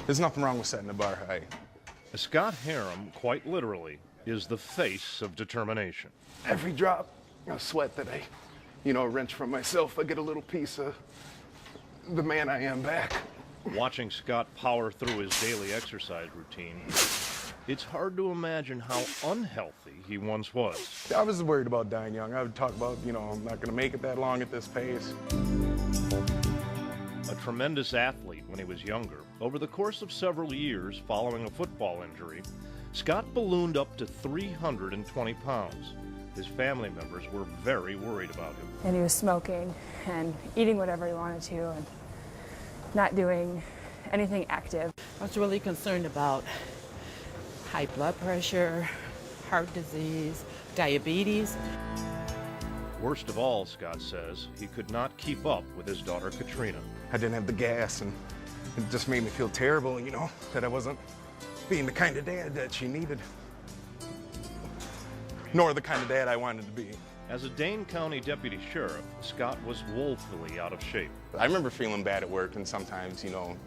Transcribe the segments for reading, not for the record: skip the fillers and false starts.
There's nothing wrong with setting the bar high. Scott Herrem, quite literally, is the face of determination. Every drop of sweat that I, wrench from myself, I get a little piece of the man I am back. Watching Scott power through his daily exercise routine, it's hard to imagine how unhealthy he once was. I was worried about dying young. I would talk about, I'm not going to make it that long at this pace. A tremendous athlete when he was younger, over the course of several years following a football injury, Scott ballooned up to 320 pounds. His family members were very worried about him. And he was smoking and eating whatever he wanted to and not doing anything active. I was really concerned about high blood pressure, heart disease, diabetes. Worst of all, Scott says, he could not keep up with his daughter Katrina. I didn't have the gas, and it just made me feel terrible, that I wasn't being the kind of dad that she needed, nor the kind of dad I wanted to be. As a Dane County deputy sheriff, Scott was woefully out of shape. I remember feeling bad at work and sometimes,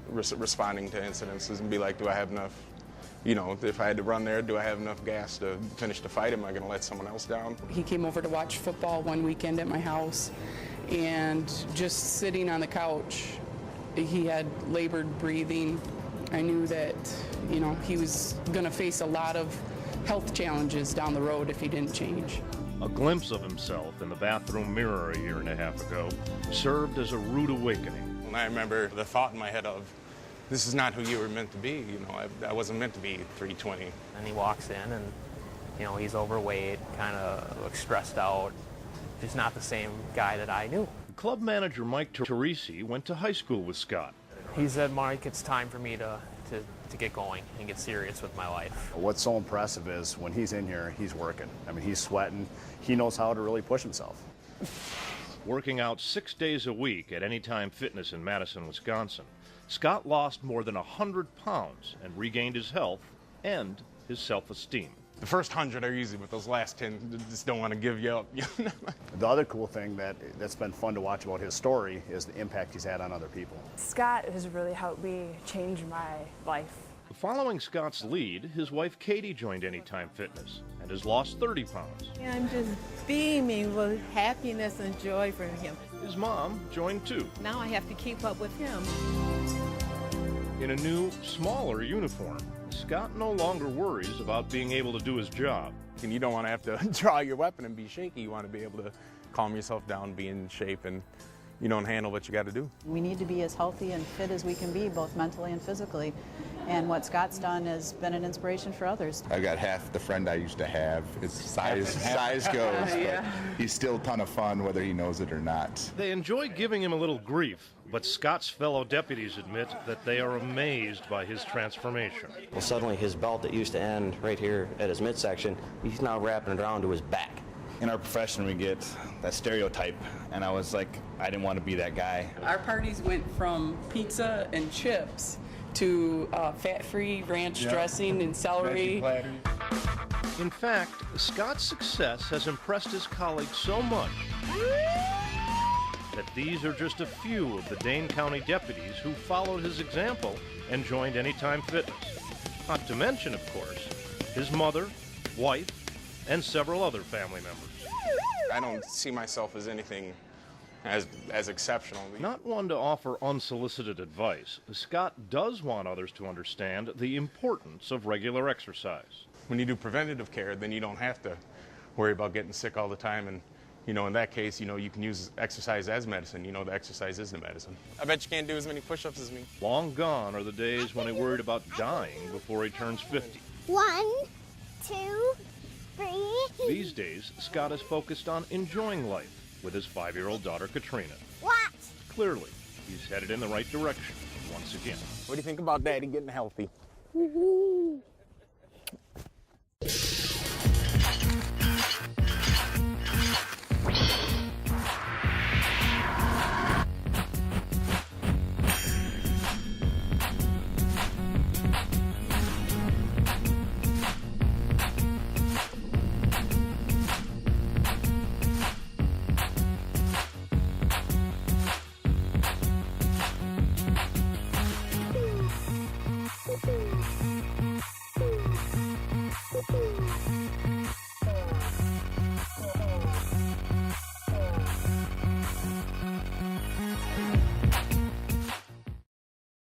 responding to incidences and be like, do I have enough, if I had to run there, do I have enough gas to finish the fight? Am I going to let someone else down? He came over to watch football one weekend at my house, and just sitting on the couch, he had labored breathing. I knew that, he was going to face a lot of health challenges down the road if he didn't change. A glimpse of himself in the bathroom mirror a year and a half ago served as a rude awakening. And I remember the thought in my head of, this is not who you were meant to be. I wasn't meant to be 320. And he walks in and, he's overweight, kind of looks stressed out, just not the same guy that I knew. Club manager Mike Teresi went to high school with Scott. He said, Mike, it's time for me to get going and get serious with my life. What's so impressive is when he's in here, he's working. I mean, he's sweating. He knows how to really push himself. Working out 6 days a week at Anytime Fitness in Madison, Wisconsin, Scott lost more than 100 pounds and regained his health and his self-esteem. The first 100 are easy, but those last 10 just don't want to give you up. The other cool thing that's been fun to watch about his story is the impact he's had on other people. Scott has really helped me change my life. Following Scott's lead, his wife Katie joined Anytime Fitness and has lost 30 pounds. I'm just beaming with happiness and joy for him. His mom joined too. Now I have to keep up with him. In a new, smaller uniform, Scott no longer worries about being able to do his job. And you don't want to have to draw your weapon and be shaky. You want to be able to calm yourself down, be in shape, and handle what you got to do. We need to be as healthy and fit as we can be, both mentally and physically. And what Scott's done has been an inspiration for others. I've got half the friend I used to have. As size goes, but he's still a ton of fun whether he knows it or not. They enjoy giving him a little grief, but Scott's fellow deputies admit that they are amazed by his transformation. Well, suddenly his belt that used to end right here at his midsection, he's now wrapping it around to his back. In our profession, we get that stereotype, and I was like, I didn't want to be that guy. Our parties went from pizza and chips to fat-free ranch dressing and celery. In fact, Scott's success has impressed his colleagues so much that these are just a few of the Dane County deputies who followed his example and joined Anytime Fitness. Not to mention, of course, his mother, wife, and several other family members. I don't see myself as anything as exceptional. Not one to offer unsolicited advice, Scott does want others to understand the importance of regular exercise. When you do preventative care, then you don't have to worry about getting sick all the time. And, in that case, you can use exercise as medicine. The exercise is the medicine. I bet you can't do as many push-ups as me. Long gone are the days when he worried about dying before he turns 50. 1, 2, 3. These days, Scott is focused on enjoying life with his 5-year-old daughter, Katrina. What? Clearly, he's headed in the right direction once again. What do you think about Daddy getting healthy?